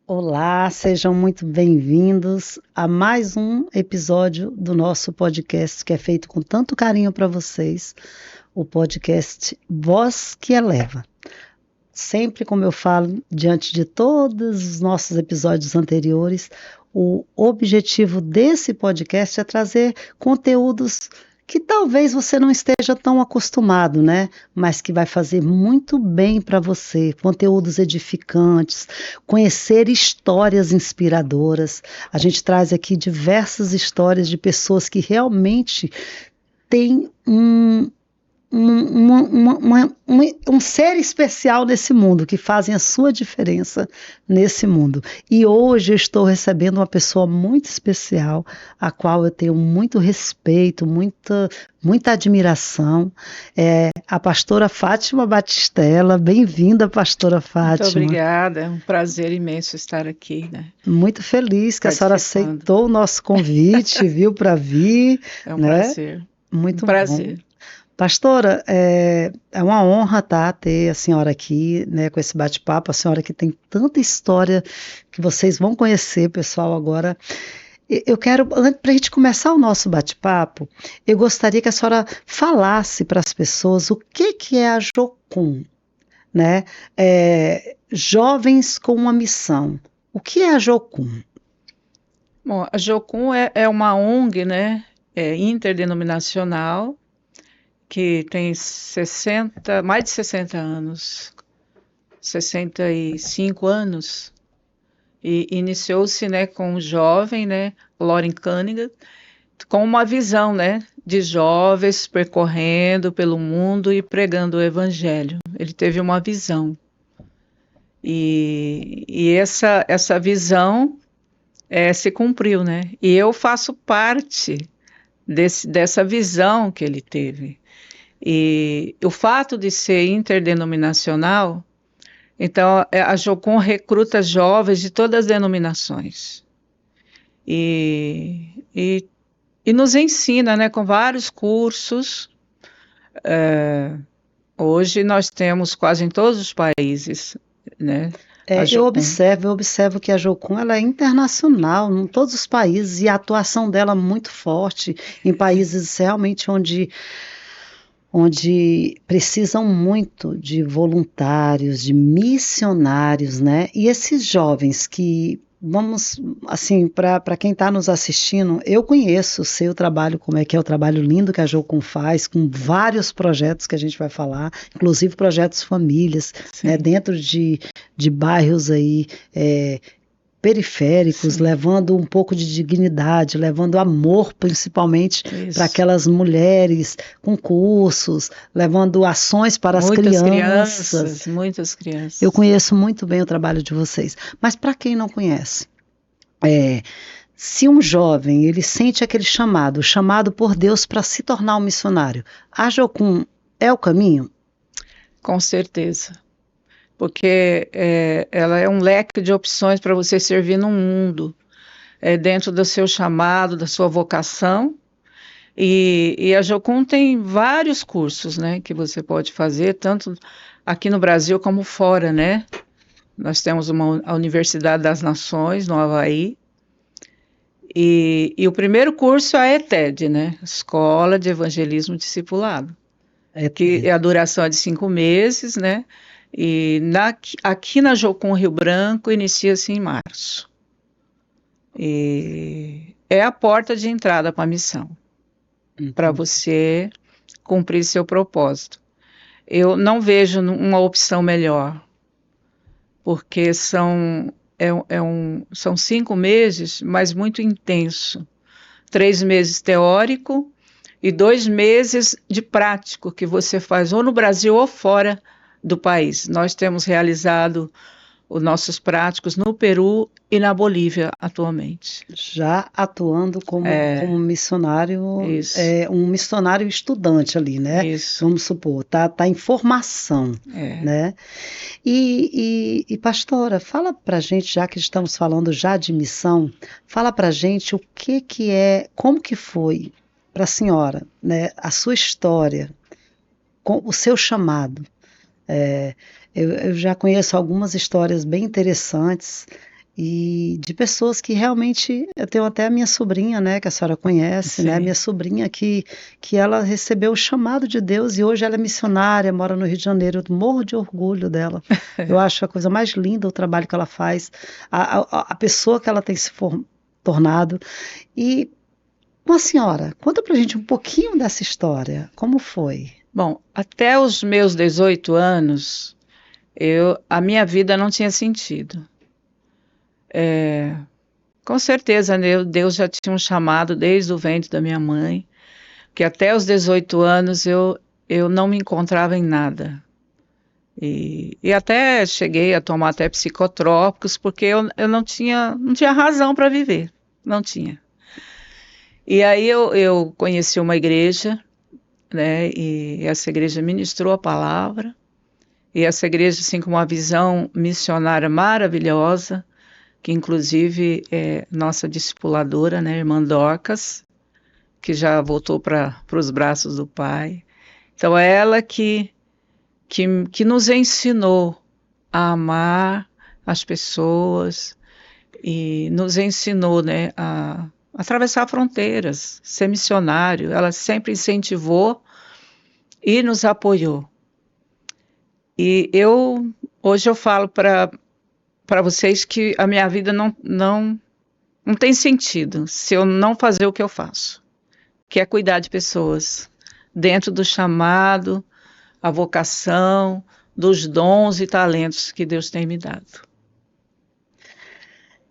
Olá, sejam muito bem-vindos a mais um episódio do nosso podcast que é feito com tanto carinho para vocês, o podcast Voz que Eleva. Sempre, como eu falo, diante de todos os nossos episódios anteriores, o objetivo desse podcast é trazer conteúdos que talvez você não esteja tão acostumado, né? Mas que vai fazer muito bem para você, conteúdos edificantes, conhecer histórias inspiradoras. A gente traz aqui diversas histórias de pessoas que realmente têm um ser especial nesse mundo, que fazem a sua diferença nesse mundo. E hoje eu estou recebendo uma pessoa muito especial, a qual eu tenho muito respeito, muita admiração, é a pastora Fátima Batistella. Bem-vinda, pastora Muito Fátima. obrigada, é um prazer imenso estar aqui, né? Muito feliz que a senhora Participando. aceitou o nosso convite, viu, para vir, É um né? prazer. Muito Um bom. prazer. Pastora, é uma honra, tá, ter a senhora aqui, né, com esse bate-papo, a senhora que tem tanta história que vocês vão conhecer, pessoal, agora. Eu quero, para a gente começar o nosso bate-papo, eu gostaria que a senhora falasse para as pessoas o que é a Jocum, né? Jovens com uma missão. O que é a Jocum? Bom, a Jocum é uma ONG, né? Interdenominacional, que tem mais de 60 anos, 65 anos, e iniciou-se, né, com um jovem, né, Loren Cunningham, com uma visão, né, de jovens percorrendo pelo mundo e pregando o evangelho. Ele teve uma visão. E essa visão se cumpriu, né? E eu faço parte dessa visão que ele teve. E o fato de ser interdenominacional, então a Jocum recruta jovens de todas as denominações. E e nos ensina, né, com vários cursos. Hoje nós temos quase em todos os países, né, a Eu Jocum. observo que a Jocum ela é internacional em todos os países e a atuação dela é muito forte em países realmente onde precisam muito de voluntários, de missionários, né? E esses jovens que vamos assim para quem está nos assistindo, eu conheço o seu trabalho, como é que é o trabalho lindo que a Jocum faz, com vários projetos que a gente vai falar, inclusive projetos famílias, né, Sim, dentro de bairros aí periféricos, sim, levando um pouco de dignidade, levando amor principalmente para isso. aquelas mulheres com cursos, levando ações para as Muitas crianças. crianças, muitas Eu crianças. conheço muito bem o trabalho de vocês, mas para quem não conhece, é, se um jovem ele sente aquele chamado, chamado por Deus para se tornar um missionário, a Jocum é o caminho? Com certeza. Porque ela é um leque de opções para você servir no mundo, dentro do seu chamado, da sua vocação. E a Jocum tem vários cursos, né, que você pode fazer, tanto aqui no Brasil como fora, né? Nós temos a Universidade das Nações, no Havaí, e o primeiro curso é a ETED, né? Escola de Evangelismo Discipulado, É, que a duração é de 5 meses, né? E aqui na Jocum Rio Branco inicia-se em março. E é a porta de entrada para a missão, para você cumprir seu propósito. Eu não vejo uma opção melhor, porque são 5 meses, mas muito intenso. 3 meses teórico e 2 meses de prático que você faz ou no Brasil ou fora do país. Nós temos realizado os nossos práticos no Peru e na Bolívia atualmente. já atuando como missionário, Isso, um missionário estudante ali, né? isso. Vamos supor, tá em formação, É. né? E pastora, fala pra gente, já que estamos falando já de missão, fala pra gente o que é, como que foi para a senhora, né? A sua história, com o seu chamado. É, eu já conheço algumas histórias bem interessantes e de pessoas que realmente, eu tenho até a minha sobrinha, né, que a senhora conhece, né, Sim. minha sobrinha que ela recebeu o chamado de Deus e hoje ela é missionária, mora no Rio de Janeiro, eu morro de orgulho dela. Eu acho a coisa mais linda o trabalho que ela faz, a pessoa que ela tem tornado. E com a senhora, conta pra gente um pouquinho dessa história, como foi? Bom, até os meus 18 anos, a minha vida não tinha sentido. Com certeza, né, Deus já tinha um chamado desde o ventre da minha mãe, que até os 18 anos eu não me encontrava em nada. E até cheguei a tomar até psicotrópicos, porque eu não tinha razão para viver, não tinha. E aí eu conheci uma igreja, né, e essa igreja ministrou a palavra, e essa igreja, assim, com uma visão missionária maravilhosa, que inclusive é nossa discipuladora, né, irmã Dorcas, que já voltou para os braços do Pai. Então, é ela que nos ensinou a amar as pessoas e nos ensinou, né, a atravessar fronteiras, ser missionário. Ela sempre incentivou e nos apoiou. E hoje eu falo para vocês que a minha vida não tem sentido se eu não fazer o que eu faço, que é cuidar de pessoas, dentro do chamado, a vocação, dos dons e talentos que Deus tem me dado.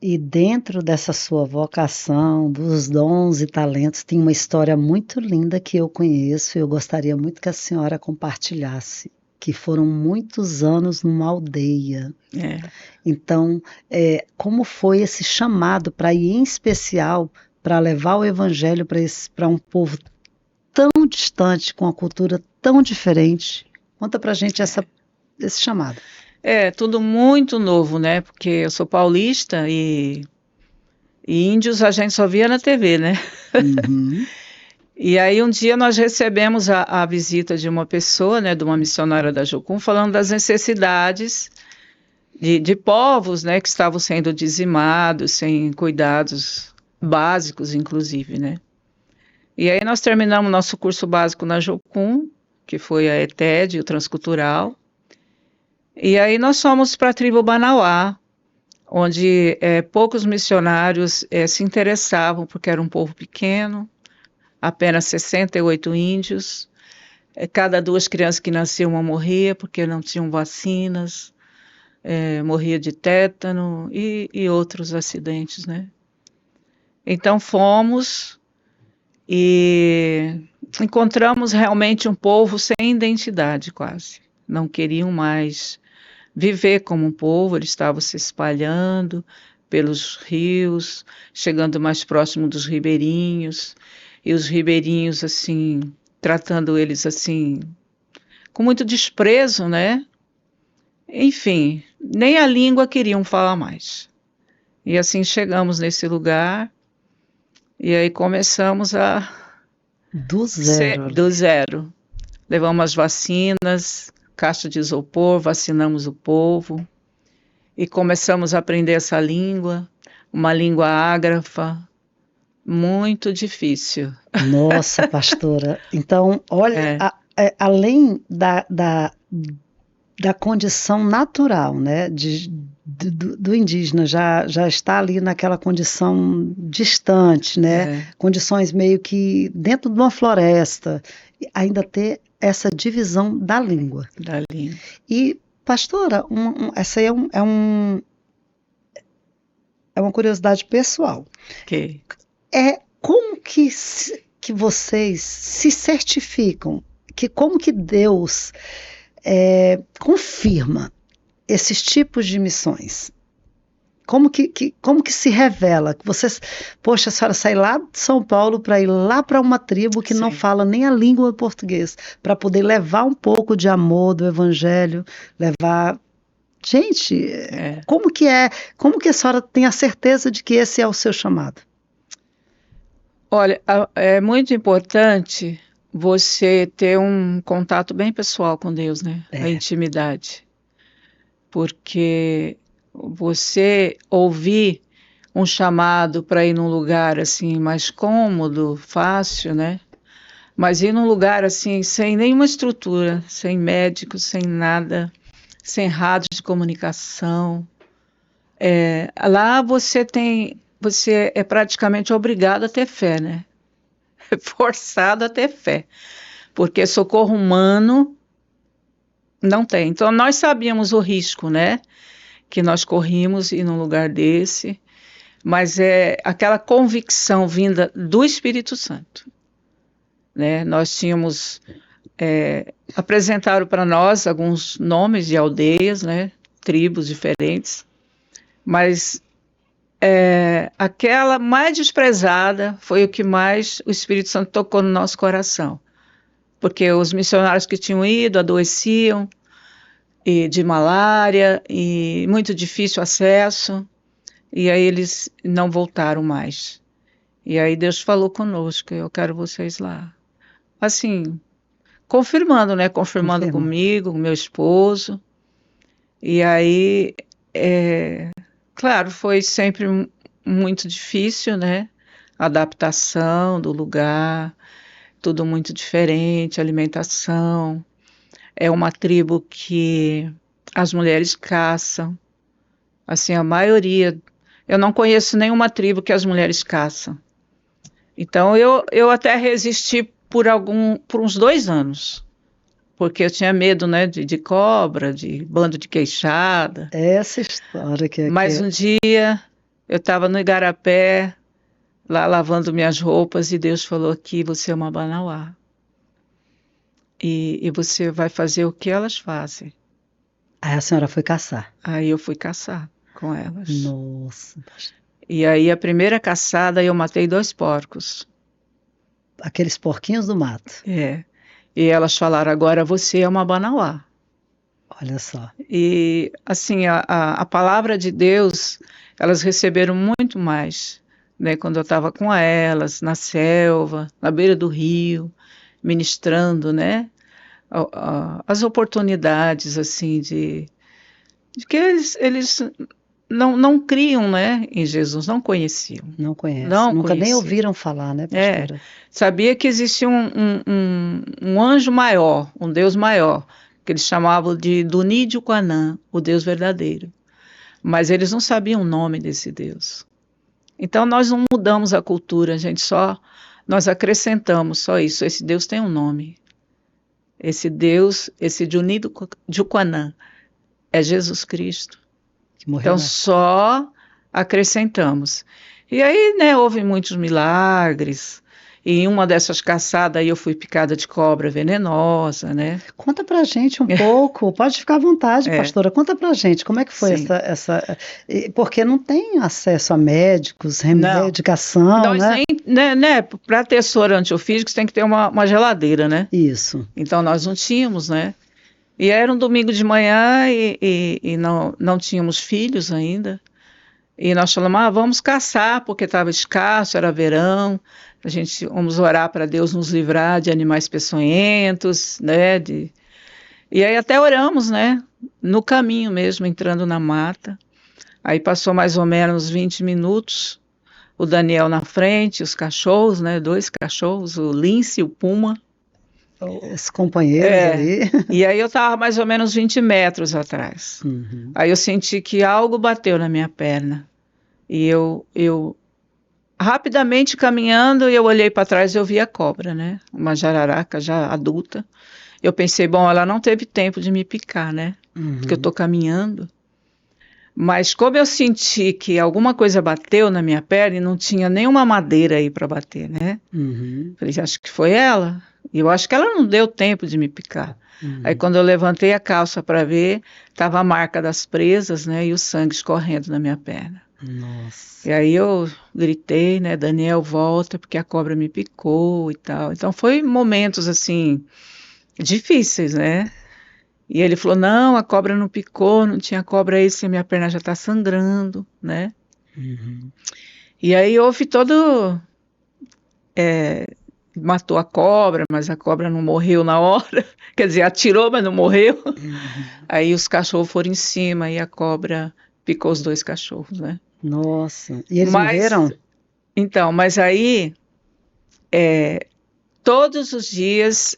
E dentro dessa sua vocação, dos dons e talentos, tem uma história muito linda que eu conheço e eu gostaria muito que a senhora compartilhasse, que foram muitos anos numa aldeia. É. Então, como foi esse chamado para ir em especial para levar o evangelho para um povo tão distante, com uma cultura tão diferente? Conta para a gente esse chamado. É tudo muito novo, né? Porque eu sou paulista e índios a gente só via na TV, né? Uhum. E aí um dia nós recebemos a visita de uma pessoa, né, de uma missionária da Jocum, falando das necessidades de povos, né, que estavam sendo dizimados, sem cuidados básicos, inclusive, né? E aí nós terminamos nosso curso básico na Jocum, que foi a ETED, o Transcultural. E aí nós fomos para a tribo Banauá, onde poucos missionários se interessavam, porque era um povo pequeno, apenas 68 índios. Cada 2 crianças que nasciam, uma morria, porque não tinham vacinas, morria de tétano e outros acidentes, né? Então fomos e encontramos realmente um povo sem identidade quase. Não queriam mais viver como um povo, eles estavam se espalhando pelos rios, chegando mais próximo dos ribeirinhos, e os ribeirinhos, assim, tratando eles, assim, com muito desprezo, né? Enfim, nem a língua queriam falar mais. E assim chegamos nesse lugar, e aí começamos Do zero. do zero. Levamos as vacinas, caixa de isopor, vacinamos o povo e começamos a aprender essa língua, uma língua ágrafa, muito difícil. Nossa, pastora. Então, olha, É, além da condição natural, né, do indígena já está ali naquela condição distante, né, é, condições meio que dentro de uma floresta, ainda ter essa divisão da língua. da língua. E, pastora, essa aí é uma curiosidade pessoal. Ok. Como que vocês se certificam, como que Deus confirma esses tipos de missões? Como que se revela? Que vocês, poxa, a senhora sai lá de São Paulo para ir lá para uma tribo que não Sim. fala nem a língua portuguesa, para poder levar um pouco de amor do evangelho, levar. Gente, É. como que a senhora tem a certeza de que esse é o seu chamado? Olha, é muito importante você ter um contato bem pessoal com Deus, né? A intimidade. Porque você ouvir um chamado para ir num lugar assim mais cômodo, fácil, né? Mas ir num lugar assim sem nenhuma estrutura, sem médico, sem nada, sem rádio de comunicação. Lá você é praticamente obrigado a ter fé, né? É forçado a ter fé, porque socorro humano não tem. Então nós sabíamos o risco, né? Que nós corrimos ir num lugar desse, mas é aquela convicção vinda do Espírito Santo, né? Nós tínhamos apresentaram para nós alguns nomes de aldeias, né? Tribos diferentes, mas aquela mais desprezada foi o que mais o Espírito Santo tocou no nosso coração, porque os missionários que tinham ido adoeciam e de malária e muito difícil acesso, e aí eles não voltaram mais. E aí Deus falou conosco, eu quero vocês lá. Assim, confirmando, né? Confirmando comigo, com meu esposo. E aí, claro, foi sempre muito difícil, né? A adaptação do lugar, tudo muito diferente, alimentação. É uma tribo que as mulheres caçam. Assim, a maioria. Eu não conheço nenhuma tribo que as mulheres caçam. Então, eu até resisti por uns 2 anos. Porque eu tinha medo, né, de cobra, de bando de queixada. Essa história que Mas um dia eu estava no Igarapé, lá lavando minhas roupas, e Deus falou: aqui você é uma Banauá. E você vai fazer o que elas fazem. Aí a senhora foi caçar. Aí eu fui caçar com elas. Nossa. E aí a primeira caçada eu matei 2 porcos. Aqueles porquinhos do mato. E elas falaram: agora você é uma Banauá. Olha só. E assim, a palavra de Deus, elas receberam muito mais, né? Quando eu estava com elas, na selva, na beira do rio, ministrando, né? As oportunidades, assim, de que eles não criam, né? Em Jesus, não conheciam. Não conhecem. Não Nunca nem conheciam. ouviram falar, né, pastora? Sabia que existia um anjo maior, um Deus maior, que eles chamavam de Duni Quanã, o Deus verdadeiro. Mas eles não sabiam o nome desse Deus. Então nós não mudamos a cultura, a gente nós acrescentamos só isso. Esse Deus tem um nome. Esse Deus, esse Duni Quanã, é Jesus Cristo. Que morreu, então só acrescentamos. E aí, né, houve muitos milagres. E em uma dessas caçadas aí eu fui picada de cobra venenosa, né? Conta pra gente um pouco, pode ficar à vontade, pastora, conta pra gente como é que foi essa... Porque não tem acesso a médicos, medicação, né? Para ter soro antiofídico você tem que ter uma geladeira, né? Isso. Então nós não tínhamos, né? E era um domingo de manhã e não tínhamos filhos ainda. E nós falamos, vamos caçar, porque estava escasso, era verão. Vamos orar para Deus nos livrar de animais peçonhentos, né? E aí até oramos, né? No caminho mesmo, entrando na mata. Aí passou mais ou menos 20 minutos, o Daniel na frente, os cachorros, né? 2 cachorros, o lince e o puma. Os companheiros ali. E aí eu estava mais ou menos 20 metros atrás. Uhum. Aí eu senti que algo bateu na minha perna. E eu rapidamente caminhando, eu olhei para trás e eu vi a cobra, né? Uma jararaca já adulta. Eu pensei, bom, ela não teve tempo de me picar, né? Porque eu estou caminhando. Mas como eu senti que alguma coisa bateu na minha perna e não tinha nenhuma madeira aí para bater, né? Falei, acho que foi ela. E eu acho que ela não deu tempo de me picar. Aí quando eu levantei a calça para ver, estava a marca das presas, né? E o sangue escorrendo na minha perna. Nossa. E aí eu gritei, né? Daniel, volta, porque a cobra me picou e tal. Então foi momentos assim difíceis, né? E ele falou, não, a cobra não picou, não tinha cobra aí, se minha perna já está sangrando, né? E aí houve todo... matou a cobra, mas a cobra não morreu na hora. Quer dizer, atirou, mas não morreu. Aí os cachorros foram em cima e a cobra picou os 2 cachorros, né? Nossa. E eles morreram? Então, mas aí, todos os dias,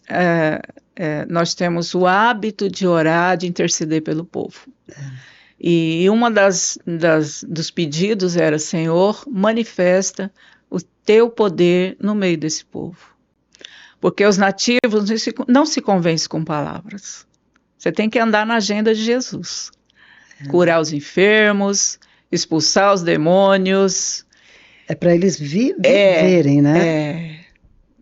nós temos o hábito de orar, de interceder pelo povo. E uma dos pedidos era: Senhor, manifesta o teu poder no meio desse povo. Porque os nativos não se convencem com palavras. Você tem que andar na agenda de Jesus. Curar os enfermos, expulsar os demônios. É para eles viverem, né?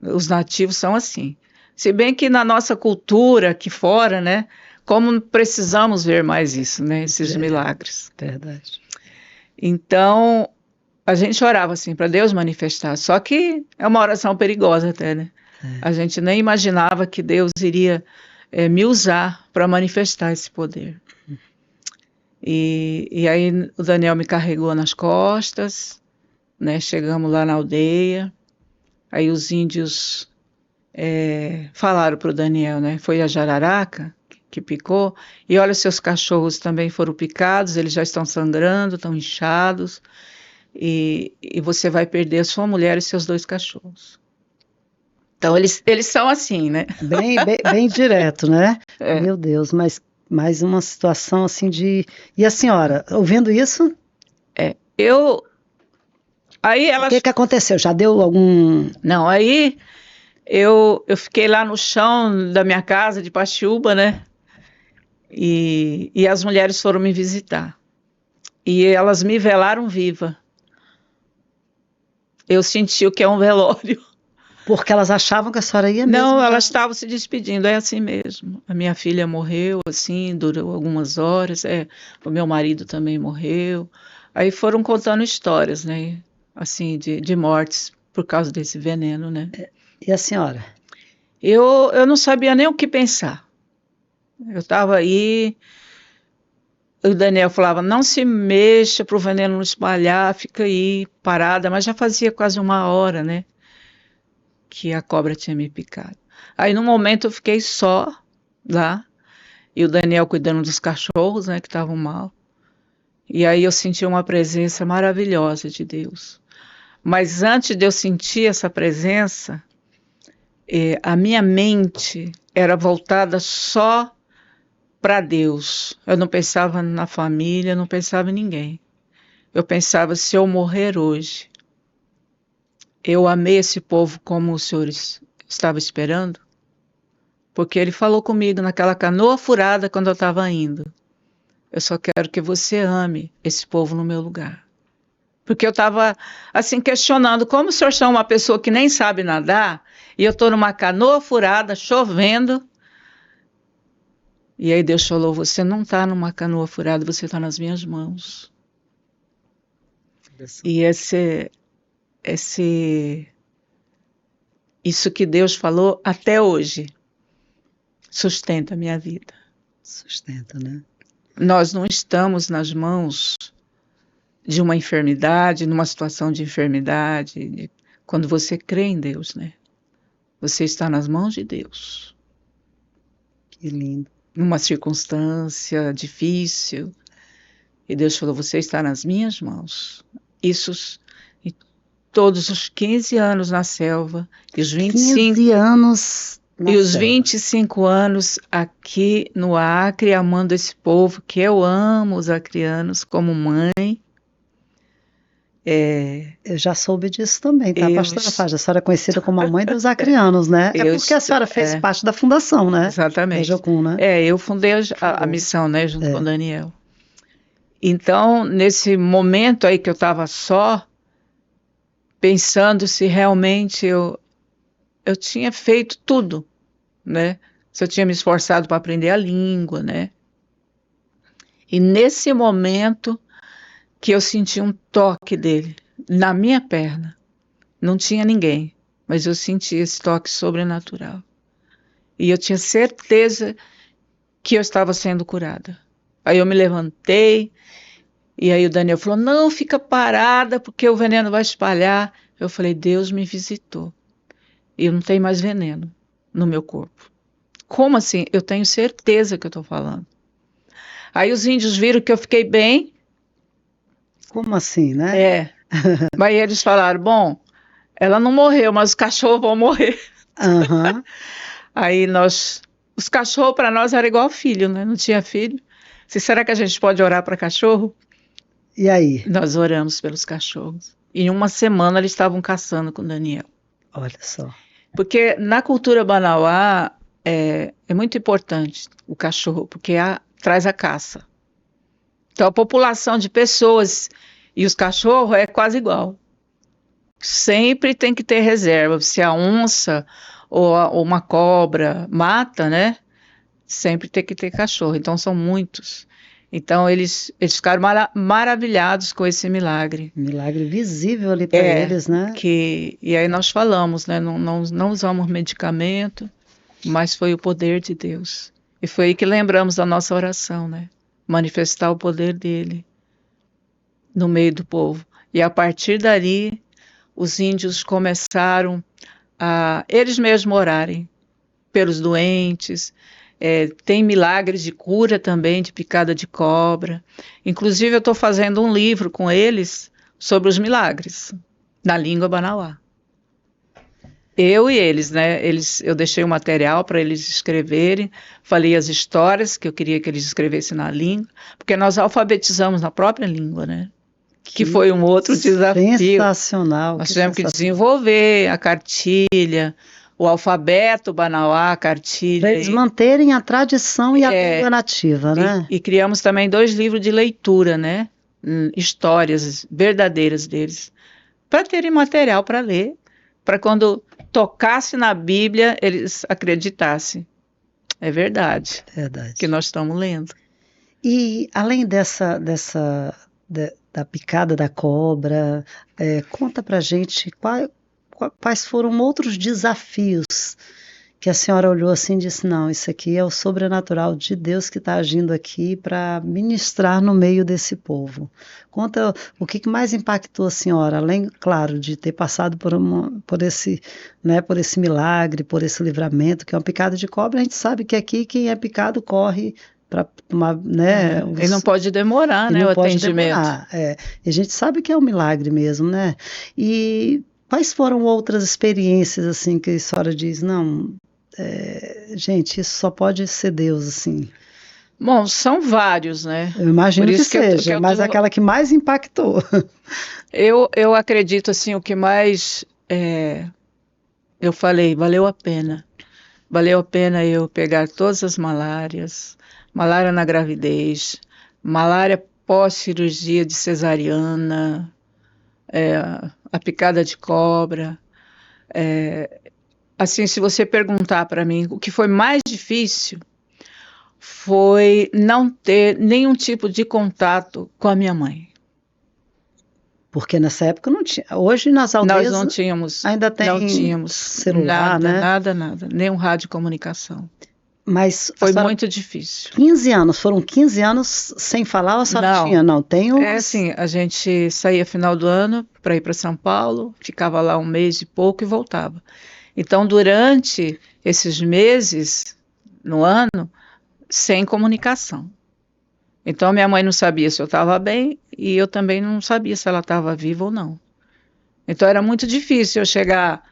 Os nativos são assim. Se bem que na nossa cultura aqui fora, né? Como precisamos ver mais isso, né? Esses milagres. Verdade. Então, a gente orava assim para Deus manifestar. Só que é uma oração perigosa até, né? A gente nem imaginava que Deus iria me usar para manifestar esse poder. E aí o Daniel me carregou nas costas, né? Chegamos lá na aldeia. Aí os índios falaram para o Daniel, né? Foi a jararaca que picou. E olha, seus cachorros também foram picados, eles já estão sangrando, estão inchados. E você vai perder a sua mulher e seus 2 cachorros. Então, eles são assim, né? Bem direto, né? Meu Deus, mas mais uma situação assim de... E a senhora, ouvindo isso? Aí ela... O que aconteceu? Já deu algum... Não, aí eu fiquei lá no chão da minha casa de Paxiúba, né? E as mulheres foram me visitar. E elas me velaram viva. Eu senti o que é um velório. Porque elas achavam que a senhora ia mesmo? Não, elas estavam se despedindo, é assim mesmo. A minha filha morreu, assim, durou algumas horas. O meu marido também morreu. Aí foram contando histórias, né? Assim, de mortes por causa desse veneno, né? E a senhora? Eu não sabia nem o que pensar. Eu estava aí, o Daniel falava: não se mexa para o veneno não espalhar, fica aí parada. Mas já fazia quase 1 hora, né? Que a cobra tinha me picado. Aí, no momento, eu fiquei só lá, e o Daniel cuidando dos cachorros, né, que estavam mal. E aí eu senti uma presença maravilhosa de Deus. Mas antes de eu sentir essa presença, a minha mente era voltada só para Deus. Eu não pensava na família, não pensava em ninguém. Eu pensava: se eu morrer hoje, eu amei esse povo como o Senhor estava esperando? Porque ele falou comigo naquela canoa furada quando eu estava indo: eu só quero que você ame esse povo no meu lugar. Porque eu estava assim questionando: como o senhor é uma pessoa que nem sabe nadar e eu estou numa canoa furada, chovendo? E aí Deus falou: você não está numa canoa furada, você está nas minhas mãos. E isso que Deus falou até hoje sustenta a minha vida. Sustenta, né? Nós não estamos nas mãos de uma enfermidade, numa situação de enfermidade. Quando você crê em Deus, né? Você está nas mãos de Deus. Que lindo. Numa circunstância difícil. E Deus falou: você está nas minhas mãos. Isso, e todos os 15 anos na selva, e os 25... 15 anos na E os selva. 25 anos aqui no Acre, amando esse povo, que eu amo os acrianos como mãe. Eu já soube disso também, tá, pastora Fágia? A senhora é conhecida como a mãe dos acrianos, né? É porque a senhora fez parte da fundação, né? Exatamente. Da Jocum, né? Eu fundei a missão, né, junto com o Daniel. Então, nesse momento aí que eu estava só, pensando se realmente eu tinha feito tudo, né? Se eu tinha me esforçado para aprender a língua, né? E nesse momento que eu senti um toque dele na minha perna. Não tinha ninguém, mas eu senti esse toque sobrenatural. E eu tinha certeza que eu estava sendo curada. Aí eu me levantei, e aí o Daniel falou: não, fica parada, porque o veneno vai espalhar. Eu falei: Deus me visitou. E não tem mais veneno no meu corpo. Como assim? Eu tenho certeza que eu estou falando. Aí os índios viram que eu fiquei bem, Como assim, né? É. Mas eles falaram, bom, ela não morreu, mas os cachorros vão morrer. Aham. Aí os cachorros para nós era igual filho, né? Não tinha filho. Será que a gente pode orar para cachorro? E aí? Nós oramos pelos cachorros. Em uma semana eles estavam caçando com Daniel. Olha só. Porque na cultura banauá é muito importante o cachorro, porque traz a caça. Então a população de pessoas e os cachorros é quase igual. Sempre tem que ter reserva. Se a onça ou uma cobra mata, né? Sempre tem que ter cachorro. Então são muitos. Então eles ficaram maravilhados com esse milagre. Milagre visível ali para eles, né? E aí nós falamos, né? Não usamos medicamento, mas foi o poder de Deus. E foi aí que lembramos da nossa oração, né? Manifestar o poder dele no meio do povo. E a partir dali, os índios começaram a eles mesmos orarem pelos doentes. Tem milagres de cura também, de picada de cobra. Inclusive, eu estou fazendo um livro com eles sobre os milagres, na língua banauá. Eu e eles, né? Eu deixei o material para eles escreverem, falei as histórias que eu queria que eles escrevessem na língua, porque nós alfabetizamos na própria língua, né? Que foi um outro desafio. Sensacional. Nós tivemos que desenvolver a cartilha, o alfabeto banauá, a cartilha. Para eles manterem a tradição e a língua nativa, né? E criamos também 2 livros de leitura, né? Histórias verdadeiras deles, para terem material para ler, para quando tocasse na Bíblia, eles acreditassem. É verdade. Verdade. Que nós estamos lendo. E além da picada da cobra, conta pra gente quais foram outros desafios que a senhora olhou assim e disse, não, isso aqui é o sobrenatural de Deus que está agindo aqui para ministrar no meio desse povo. Conta o que mais impactou a senhora, além, claro, de ter passado por esse milagre, por esse livramento, que é uma picada de cobra. A gente sabe que aqui quem é picado corre para tomar, né? E não pode demorar, né, o atendimento. E a gente sabe que é um milagre mesmo, né? E quais foram outras experiências assim que a senhora diz, não, gente, isso só pode ser Deus, assim? Bom, são vários, né? Eu imagino que seja, mas aquela que mais impactou. Eu acredito, assim, o que mais eu falei, valeu a pena. Valeu a pena eu pegar todas as malárias, malária na gravidez, malária pós-cirurgia de cesariana, a picada de cobra. Assim, se você perguntar para mim o que foi mais difícil, foi não ter nenhum tipo de contato com a minha mãe. Porque nessa época não tinha. Hoje nas aldeias nós não tínhamos, ainda tem não tínhamos celular, nada, né? nenhum rádio de comunicação. Mas foi muito difícil. 15 anos, foram 15 anos sem falar ou a senhora tinha? Não, assim, a gente saía final do ano para ir para São Paulo, ficava lá um mês e pouco e voltava. Então, durante esses meses, no ano, sem comunicação. Então, minha mãe não sabia se eu estava bem e eu também não sabia se ela estava viva ou não. Então, era muito difícil eu chegar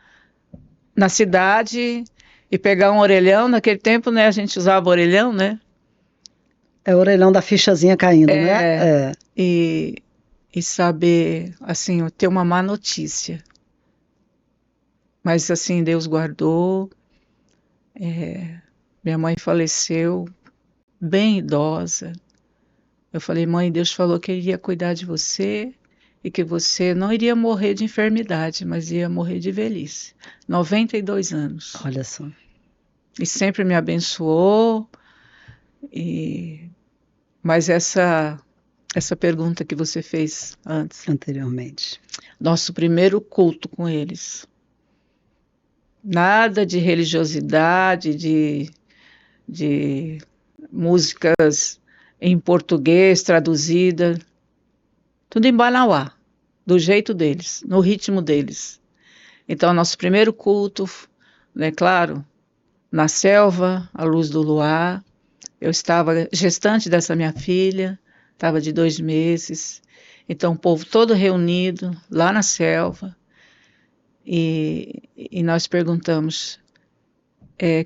na cidade e pegar um orelhão. Naquele tempo, né, a gente usava orelhão, né? É o orelhão da fichazinha caindo, né? E saber, assim, ter uma má notícia. Mas, assim, Deus guardou. Minha mãe faleceu bem idosa. Eu falei, mãe, Deus falou que Ele ia cuidar de você e que você não iria morrer de enfermidade, mas ia morrer de velhice. 92 anos. Olha só. E sempre me abençoou. Mas essa pergunta que você fez anteriormente. Nosso primeiro culto com eles. Nada de religiosidade, de músicas em português traduzida. Tudo em banauá, do jeito deles, no ritmo deles. Então, nosso primeiro culto, né, claro, na selva, à luz do luar. Eu estava gestante dessa minha filha, estava de 2 meses. Então, o povo todo reunido lá na selva. E nós perguntamos,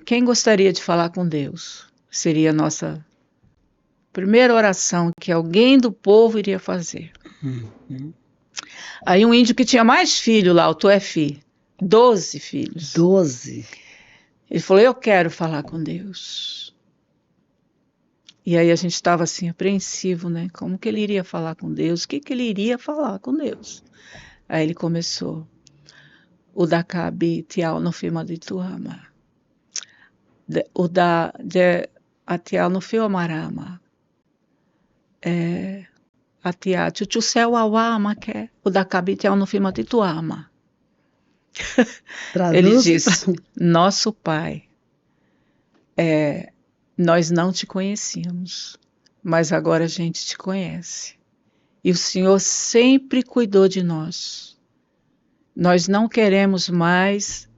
quem gostaria de falar com Deus? Seria a nossa primeira oração que alguém do povo iria fazer. Uhum. Aí um índio que tinha mais filho lá, o Tuefi, 12 filhos. 12. Ele falou, eu quero falar com Deus. E aí a gente estava assim, apreensivo, né? Como que ele iria falar com Deus? O que que ele iria falar com Deus? Aí ele começou. O da Cabi Tial no filme de Tuama. O da Atial no filme Marama. Atial Chuchu Céu Awama, que é o da Cabi Tial no filme de Tuama. Ele Traduz. disse, nosso Pai, nós não te conhecíamos, mas agora a gente te conhece. E o Senhor sempre cuidou de nós. Nós não queremos mais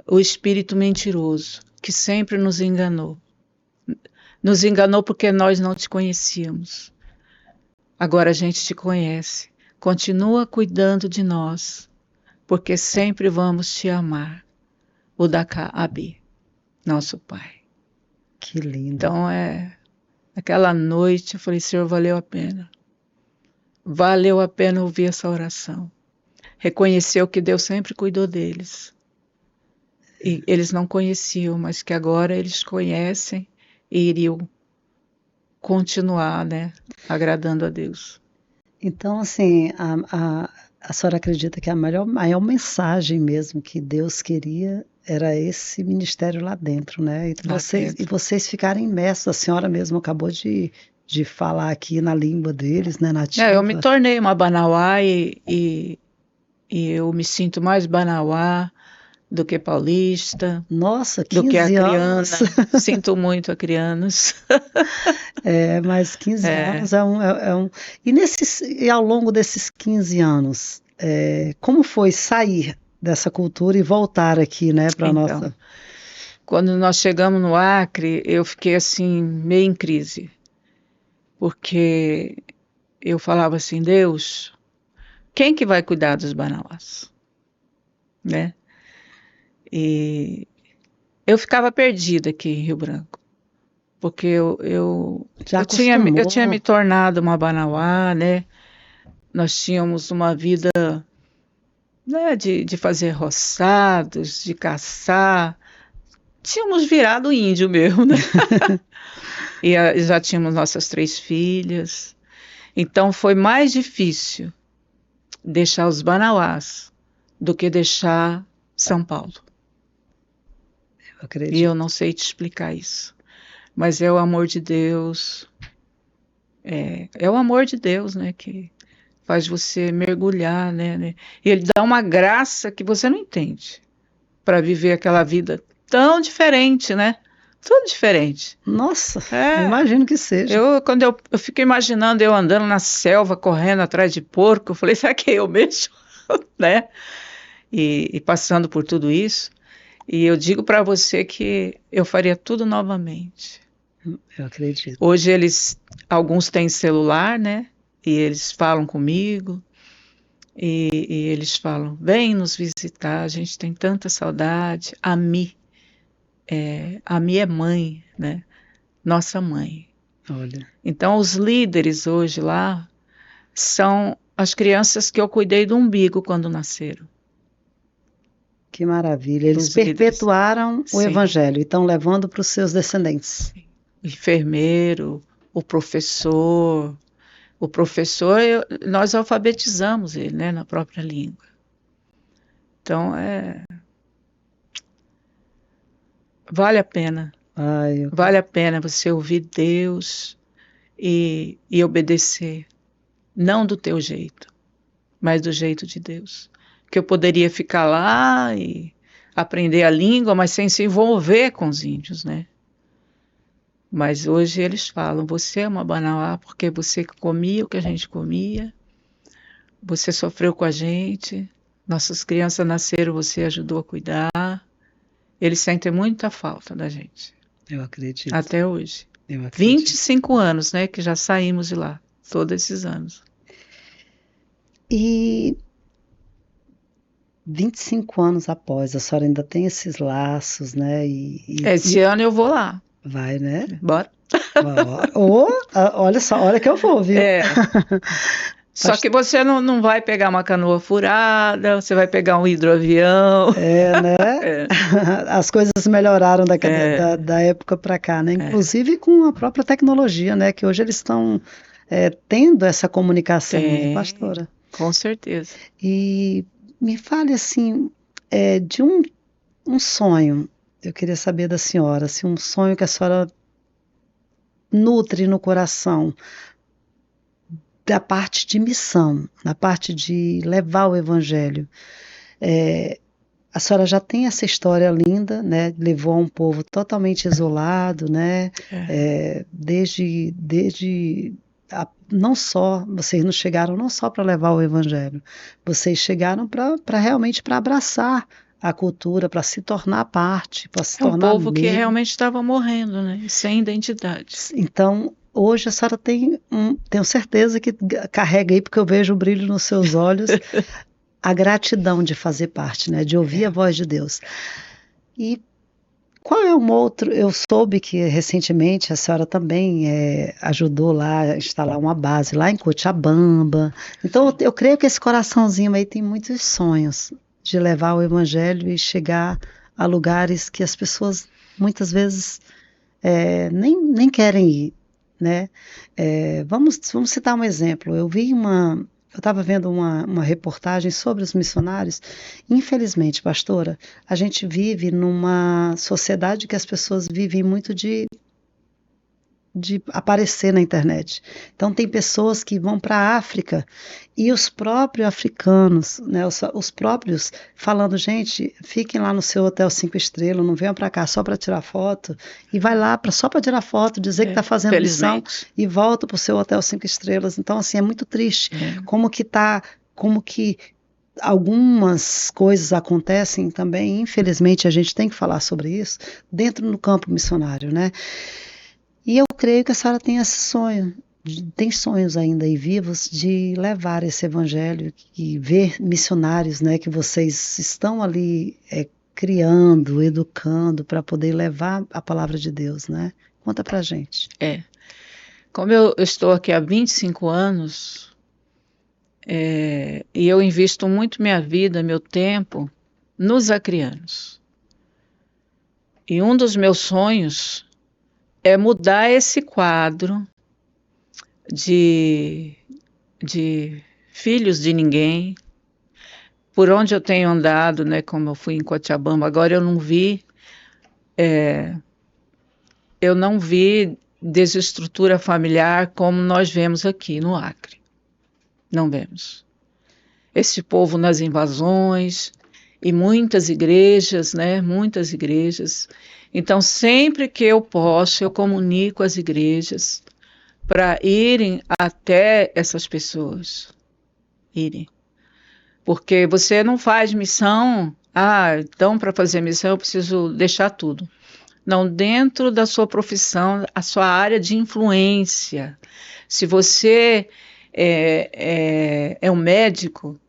o espírito mentiroso, que sempre nos enganou. Nos enganou porque nós não te conhecíamos. Agora a gente te conhece. Continua cuidando de nós, porque sempre vamos te amar. O Daka Abi, nosso Pai. Que lindo. Então, aquela noite, eu falei, Senhor, valeu a pena. Valeu a pena ouvir essa oração. Reconheceu que Deus sempre cuidou deles. E eles não conheciam, mas que agora eles conhecem e iriam continuar, né, agradando a Deus. Então, assim, a senhora acredita que a maior mensagem mesmo que Deus queria era esse ministério lá dentro, né? E vocês ficarem imersos. A senhora mesmo acabou de falar aqui na língua deles, né, nativa. Eu me tornei uma Banauá e eu me sinto mais Banauá do que paulista. Nossa, 15 do que a anos. Criana. Sinto muito a Crianos. Mas 15 anos é um... E ao longo desses 15 anos, como foi sair dessa cultura e voltar aqui, né, para nossa... Quando nós chegamos no Acre, eu fiquei assim, meio em crise. Porque eu falava assim, Deus, quem que vai cuidar dos Banauás? Né? E eu ficava perdida aqui em Rio Branco. Porque eu tinha me tornado uma Banauá, né? Nós tínhamos uma vida, né, de fazer roçados, de caçar. Tínhamos virado índio mesmo, né? E já tínhamos nossas 3 filhas. Então foi mais difícil deixar os Banauás do que deixar São Paulo. Eu acredito. E eu não sei te explicar isso. Mas é o amor de Deus. É o amor de Deus, né? Que faz você mergulhar, né? E ele dá uma graça que você não entende para viver aquela vida tão diferente, né? Tudo diferente. Nossa, imagino que seja. Quando eu fico imaginando eu andando na selva, correndo atrás de porco, eu falei, será que é eu mesmo? Né? E passando por tudo isso. E eu digo para você que eu faria tudo novamente. Eu acredito. Hoje alguns têm celular, né? E eles falam comigo. E eles falam, vem nos visitar, a gente tem tanta saudade. A Mi é mãe, né? Nossa mãe. Olha. Então, os líderes hoje lá são as crianças que eu cuidei do umbigo quando nasceram. Que maravilha. Eles perpetuaram o evangelho e estão levando para os seus descendentes. Sim. O enfermeiro, o professor. O professor, nós alfabetizamos ele, né, na própria língua. Então, vale a pena. Vale a pena você ouvir Deus e obedecer. Não do teu jeito, mas do jeito de Deus. Que eu poderia ficar lá e aprender a língua, mas sem se envolver com os índios, né? Mas hoje eles falam, você é uma Banauá porque você comia o que a gente comia, você sofreu com a gente, nossas crianças nasceram, você ajudou a cuidar. Eles sentem muita falta da gente. Eu acredito. Até hoje. Eu acredito. 25 anos, né, que já saímos de lá, todos esses anos. E 25 anos após, a senhora ainda tem esses laços, né? Esse ano eu vou lá. Vai, né? Bora. Olha só, olha que eu vou, viu? É. Só que você não vai pegar uma canoa furada, você vai pegar um hidroavião. É, né? É, As coisas melhoraram é, da época para cá, né? é. Inclusive com a própria tecnologia, né? Que hoje eles estão tendo essa comunicação, né, Tem, pastora? com certeza. E me fale assim, de um sonho. Eu queria saber da senhora, assim, um sonho que a senhora nutre no coração, da parte de missão, na parte de levar o evangelho. É, a senhora já tem essa história linda, né? Levou a um povo totalmente isolado, né? É. Não só vocês não chegaram não só para levar o evangelho, vocês chegaram para realmente para abraçar a cultura, para se tornar parte, para se É um tornar povo que membro. realmente estava morrendo, né? Sem identidade. Então, hoje a senhora tenho certeza que carrega aí, porque eu vejo o brilho nos seus olhos, a gratidão de fazer parte, né? De ouvir a É. voz de Deus. E qual é um outro? Eu soube que recentemente a senhora também ajudou lá a instalar uma base lá em Cochabamba. Então eu creio que esse coraçãozinho aí tem muitos sonhos de levar o evangelho e chegar a lugares que as pessoas muitas vezes nem querem ir, né? Vamos citar um exemplo. Eu estava vendo uma reportagem sobre os missionários. Infelizmente, pastora, a gente vive numa sociedade que as pessoas vivem muito de aparecer na internet. Então tem pessoas que vão para a África e os próprios africanos, né, os próprios falando, gente, fiquem lá no seu hotel 5 estrelas, não venham para cá só para tirar foto, e vai lá só para tirar foto, dizer que está fazendo missão Felizmente. e volta para o seu hotel 5 estrelas. Então assim é muito triste É. como que algumas coisas acontecem também, infelizmente a gente tem que falar sobre isso dentro do campo missionário, né? E eu creio que a senhora tem esse sonho, tem sonhos ainda aí vivos de levar esse evangelho e ver missionários, né, que vocês estão ali criando, educando para poder levar a palavra de Deus, né? Conta pra gente. É. Como eu estou aqui há 25 anos, e eu invisto muito minha vida, meu tempo, nos acrianos. E um dos meus sonhos é mudar esse quadro de, de filhos de ninguém. Por onde eu tenho andado, né, como eu fui em Cochabamba, agora eu não vi desestrutura familiar como nós vemos aqui no Acre. Não vemos. Esse povo nas invasões e muitas igrejas, né, muitas igrejas. Então, sempre que eu posso, eu comunico às igrejas para irem até essas pessoas. Irem. Porque você não faz missão, então para fazer missão eu preciso deixar tudo. Não, dentro da sua profissão, a sua área de influência. Se você é um médico,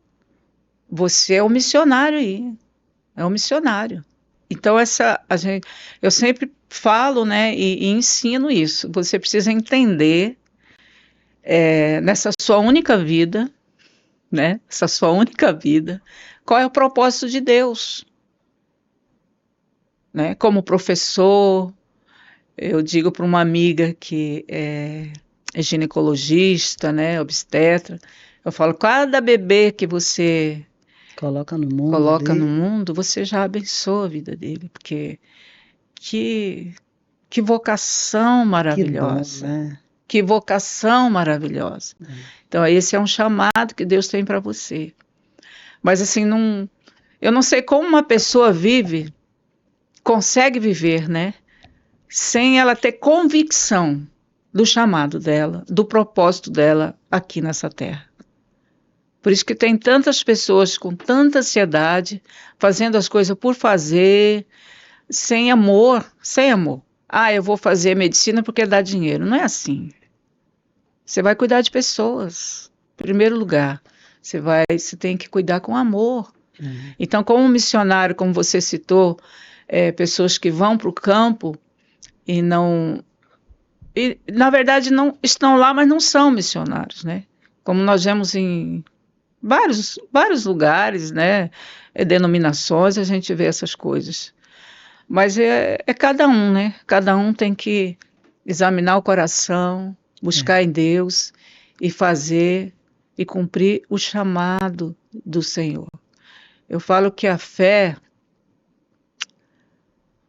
você é um missionário aí. É um missionário. Então, eu sempre falo, né, e ensino isso. Você precisa entender, nessa sua única vida, né, essa sua única vida, qual é o propósito de Deus, né? Como professor, eu digo para uma amiga que é ginecologista, né, obstetra, eu falo, cada bebê que você Coloca no mundo coloca no ali. mundo, você já abençoa a vida dele, porque que, que vocação Que dom, maravilhosa, né? que vocação maravilhosa. Então, esse é um chamado que Deus tem para você. Mas assim, eu não sei como uma pessoa consegue viver, né? Sem ela ter convicção do chamado dela, do propósito dela aqui nessa terra. Por isso que tem tantas pessoas com tanta ansiedade, fazendo as coisas por fazer, sem amor, sem amor. eu vou fazer medicina porque dá dinheiro. Não é assim. Você vai cuidar de pessoas, em primeiro lugar. Você tem que cuidar com amor. Então, como missionário, como você citou, pessoas que vão para o campo e não... E, na verdade, não estão lá, mas não são missionários, né? Como nós vemos em vários lugares, né? Denominações, a gente vê essas coisas. Mas é cada um, né? Cada um tem que examinar o coração, buscar em Deus e fazer e cumprir o chamado do Senhor. Eu falo que a fé,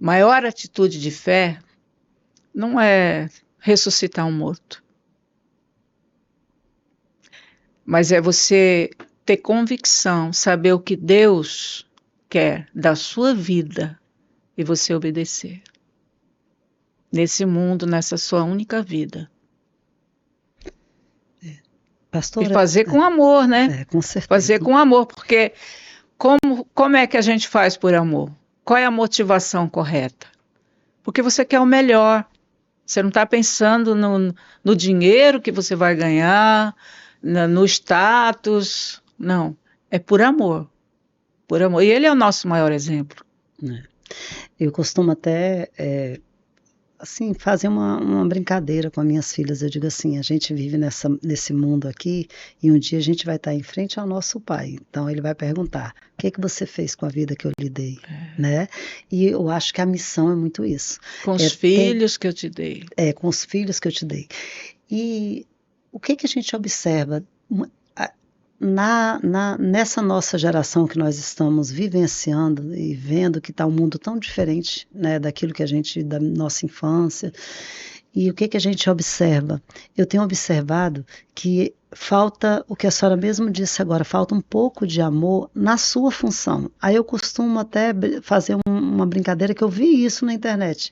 maior atitude de fé, não é ressuscitar um morto, mas é você ter convicção, saber o que Deus quer da sua vida e você obedecer. Nesse mundo, nessa sua única vida. Pastora, E fazer com amor, né? com certeza. Fazer com amor, porque como é que a gente faz por amor? Qual é a motivação correta? Porque você quer o melhor. Você não está pensando no dinheiro que você vai ganhar, no status. Não. É por amor. Por amor. E ele é o nosso maior exemplo. Eu costumo até assim, fazer uma brincadeira com as minhas filhas. Eu digo assim, a gente vive nesse mundo aqui e um dia a gente vai estar em frente ao nosso pai. Então ele vai perguntar, o que você fez com a vida que eu lhe dei? Né? E eu acho que a missão é muito isso. Com os filhos que eu te dei. Com os filhos que eu te dei. E o que a gente observa nessa nossa geração que nós estamos vivenciando e vendo que está um mundo tão diferente, né, daquilo que da nossa infância, e o que a gente observa? Eu tenho observado que falta, o que a senhora mesmo disse agora, falta um pouco de amor na sua função. Aí eu costumo até fazer uma brincadeira que eu vi isso na internet,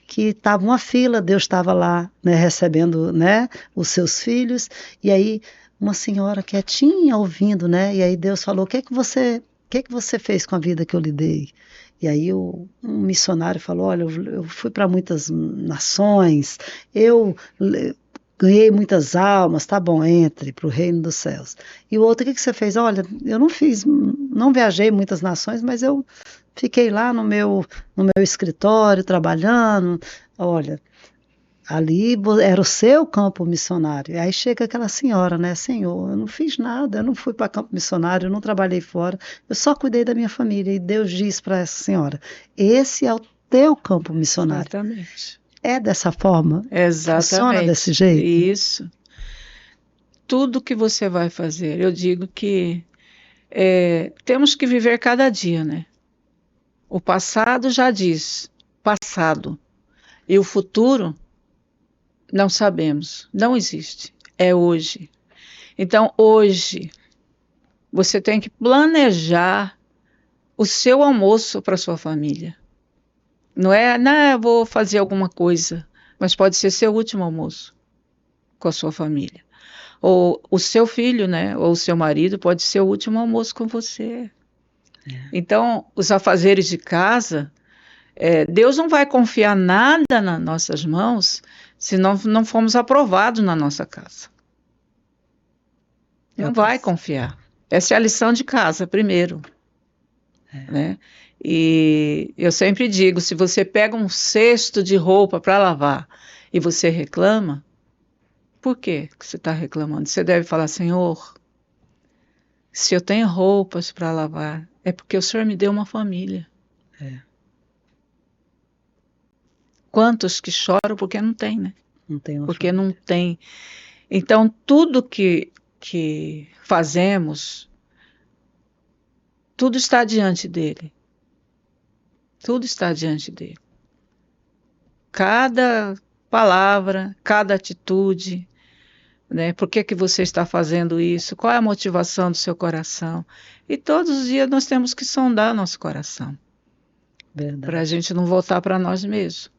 que estava uma fila, Deus estava lá, né, recebendo, né, os seus filhos, e aí uma senhora quietinha ouvindo, né? E aí Deus falou, o que você fez com a vida que eu lhe dei? E aí um missionário falou, olha, eu fui para muitas nações, eu ganhei muitas almas, tá bom, entre para o reino dos céus. E o outro, o que você fez? Olha, eu não viajei muitas nações, mas eu fiquei lá no meu escritório trabalhando, olha... Ali era o seu campo missionário. E aí chega aquela senhora, né? Senhor, eu não fiz nada, eu não fui para campo missionário, eu não trabalhei fora, eu só cuidei da minha família. E Deus diz para essa senhora: esse é o teu campo missionário. Exatamente. É dessa forma? Exatamente. Funciona desse jeito? Isso. Tudo que você vai fazer, eu digo que temos que viver cada dia, né? O passado já diz, passado. E o futuro, não sabemos, não existe, é hoje. Então, hoje, você tem que planejar o seu almoço para sua família. Não é, eu vou fazer alguma coisa, mas pode ser seu último almoço com a sua família. Ou o seu filho, né, ou o seu marido pode ser o último almoço com você. Então, os afazeres de casa, Deus não vai confiar nada nas nossas mãos se não formos aprovados na nossa casa. Não vai confiar. Essa é a lição de casa, primeiro. Né? E eu sempre digo, se você pega um cesto de roupa para lavar e você reclama, por que você está reclamando? Você deve falar, Senhor, se eu tenho roupas para lavar, é porque o Senhor me deu uma família. Quantos que choram porque não tem, né? Não tem porque família. Não tem. Então, tudo que fazemos, tudo está diante dele. Tudo está diante dele. Cada palavra, cada atitude, né? Por que você está fazendo isso? Qual é a motivação do seu coração? E todos os dias nós temos que sondar nosso coração. Para a gente não voltar para nós mesmos.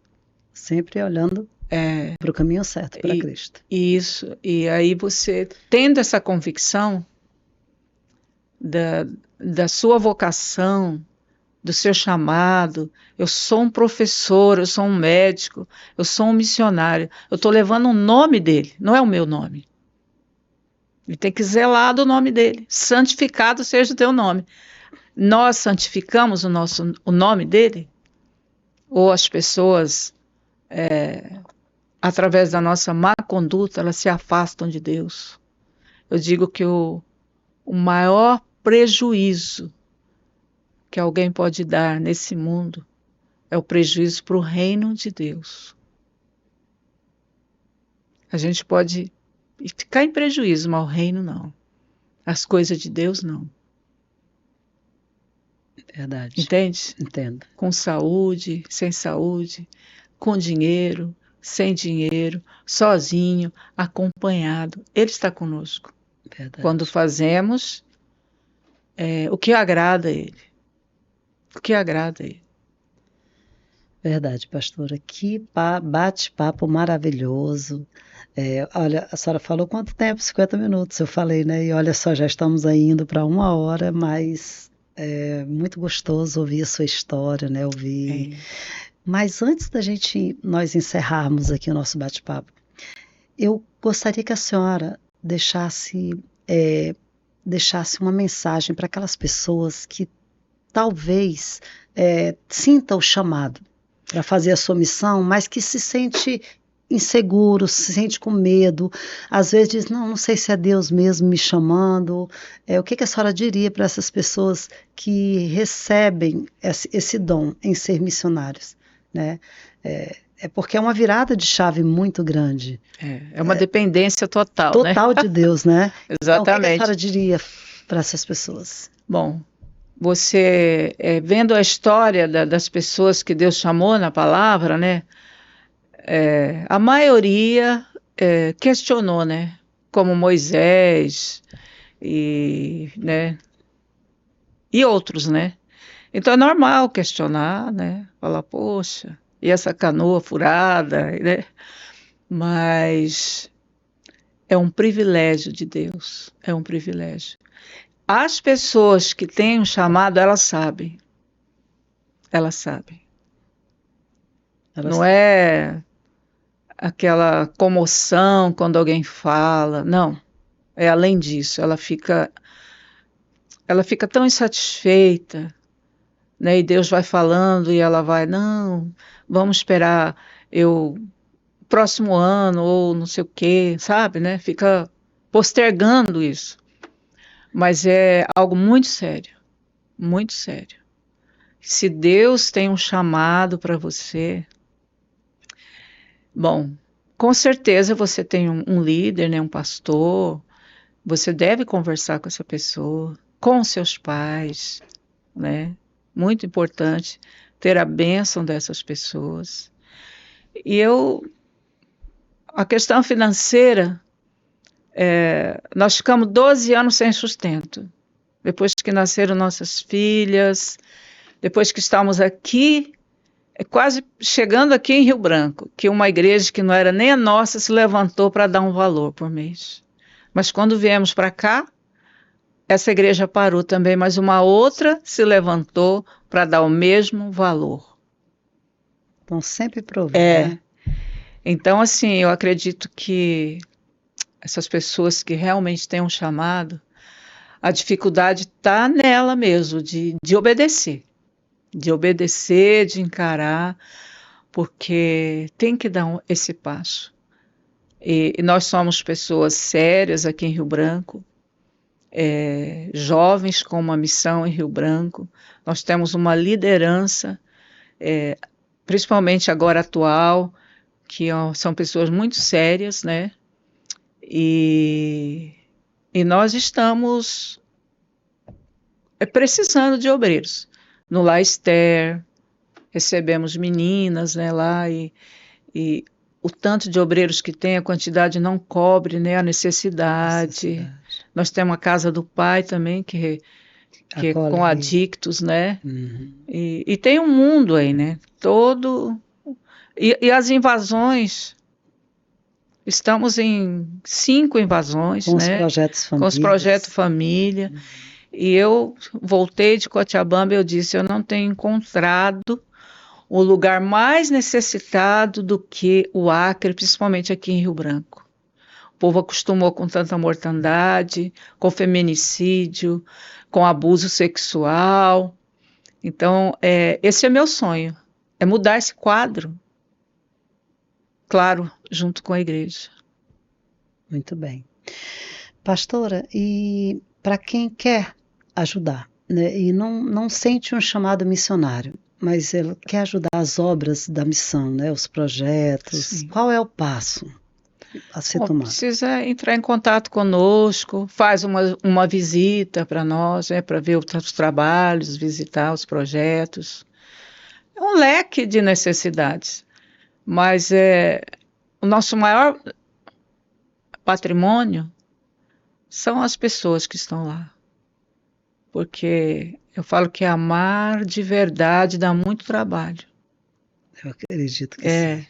Sempre olhando para o caminho certo, para Cristo. Isso. E aí você, tendo essa convicção da sua vocação, do seu chamado. Eu sou um professor, eu sou um médico, eu sou um missionário. Eu estou levando o nome dele, não é o meu nome. Ele tem que zelar do nome dele. Santificado seja o teu nome. Nós santificamos o nome dele? Ou as pessoas, através da nossa má conduta, elas se afastam de Deus? Eu digo que o maior prejuízo que alguém pode dar nesse mundo é o prejuízo para o reino de Deus. A gente pode ficar em prejuízo, mas o reino não. As coisas de Deus não. Verdade. Entende? Entendo. Com saúde, sem saúde, com dinheiro, sem dinheiro, sozinho, acompanhado. Ele está conosco. Verdade. Quando fazemos o que agrada a Ele. O que agrada a Ele. Verdade, pastora. Que bate-papo maravilhoso. Olha, a senhora falou quanto tempo? 50 minutos, eu falei, né? E olha só, já estamos aí indo para 1 hora, mas é muito gostoso ouvir a sua história, né? Ouvir. Mas antes nós encerrarmos aqui o nosso bate-papo, eu gostaria que a senhora deixasse uma mensagem para aquelas pessoas que talvez sinta o chamado para fazer a sua missão, mas que se sente inseguro, se sente com medo, às vezes diz, não sei se é Deus mesmo me chamando. O que a senhora diria para essas pessoas que recebem esse dom em ser missionários, né? Porque é uma virada de chave muito grande. É uma dependência total, né? Total de Deus, né? Então, o que a Exatamente. senhora diria para essas pessoas? Bom, você vendo a história das pessoas que Deus chamou na palavra, né? A maioria questionou, né? Como Moisés né? E outros, né? Então é normal questionar, né? Falar, poxa, e essa canoa furada, né? Mas é um privilégio de Deus, é um privilégio. As pessoas que têm um chamado, elas sabem. Elas sabem. Não é aquela comoção quando alguém fala, não. É além disso, ela fica tão insatisfeita, né? E Deus vai falando e ela vai, não, vamos esperar próximo ano ou não sei o quê, sabe, né? Fica postergando isso. Mas é algo muito sério, muito sério. Se Deus tem um chamado para você, bom, com certeza você tem um líder, né, um pastor, você deve conversar com essa pessoa, com seus pais, né? Muito importante ter a bênção dessas pessoas. E a questão financeira, nós ficamos 12 anos sem sustento. Depois que nasceram nossas filhas, depois que estamos aqui, quase chegando aqui em Rio Branco, que uma igreja que não era nem a nossa se levantou para dar um valor por mês. Mas quando viemos para cá, essa igreja parou também, mas uma outra se levantou para dar o mesmo valor. Então sempre provando, né? Então, assim, eu acredito que essas pessoas que realmente têm um chamado, a dificuldade está nela mesmo, de obedecer. De obedecer, de encarar, porque tem que dar esse passo. E nós somos pessoas sérias aqui em Rio Branco, jovens com uma missão em Rio Branco. Nós temos uma liderança, principalmente agora atual, que são pessoas muito sérias, né? E nós estamos precisando de obreiros. No Lar Esther, recebemos meninas, né, lá, e o tanto de obreiros que tem, a quantidade não cobre, né, a necessidade. Nós temos a Casa do Pai também, que é com adictos, né? Uhum. E tem um mundo aí, né? Todo... E as invasões... Estamos em 5 invasões, com né? Os projetos com os projetos família. E eu voltei de Cochabamba e eu disse, eu não tenho encontrado um lugar mais necessitado do que o Acre, principalmente aqui em Rio Branco. O povo acostumou com tanta mortandade, com feminicídio, com abuso sexual. Então, esse é meu sonho, é mudar esse quadro, claro, junto com a igreja. Muito bem. Pastora, e para quem quer ajudar, né, e não sente um chamado missionário, mas ele quer ajudar as obras da missão, né, os projetos, Sim. qual é o passo a ser tomado? Precisa entrar em contato conosco, faz uma visita para nós, para ver os trabalhos, visitar os projetos. É um leque de necessidades, mas o nosso maior patrimônio são as pessoas que estão lá. Porque eu falo que amar de verdade dá muito trabalho. Eu acredito que sim.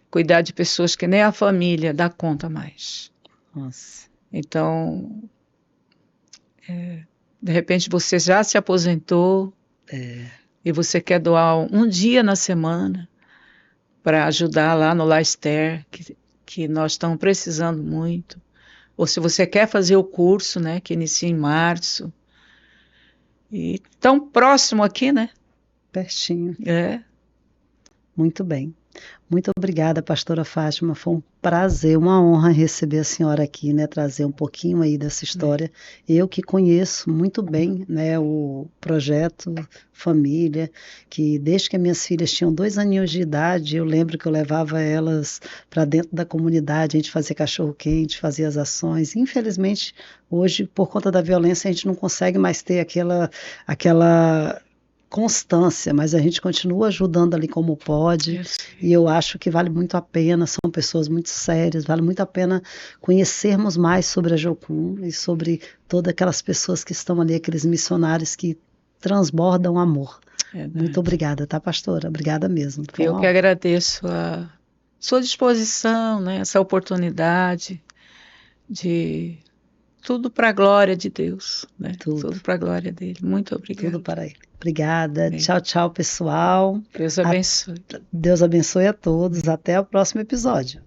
Cuidar de pessoas que nem a família dá conta mais. Nossa. Então, de repente você já se aposentou e você quer doar um dia na semana para ajudar lá no Laster, que nós estamos precisando muito. Ou se você quer fazer o curso, né, que inicia em março. E tão próximo aqui, né? Pertinho. É. Muito bem. Muito obrigada, pastora Fátima. Foi um prazer, uma honra receber a senhora aqui, né? Trazer um pouquinho aí dessa história. Eu que conheço muito bem, né, o projeto Família, que desde que minhas filhas tinham 2 aninhos de idade, eu lembro que eu levava elas para dentro da comunidade, a gente fazia cachorro-quente, fazia as ações. Infelizmente, hoje, por conta da violência, a gente não consegue mais ter aquela constância, mas a gente continua ajudando ali como pode, e eu acho que vale muito a pena, são pessoas muito sérias, vale muito a pena conhecermos mais sobre a Jocum e sobre todas aquelas pessoas que estão ali, aqueles missionários que transbordam amor. Muito obrigada, tá, pastora? Obrigada mesmo. Eu que agradeço a sua disposição, né, essa oportunidade de tudo para a glória de Deus, né? Tudo para a glória dele. Muito obrigada. Tudo para ele. Obrigada. Tchau, tchau, pessoal. Deus abençoe. Deus abençoe a todos. Até o próximo episódio.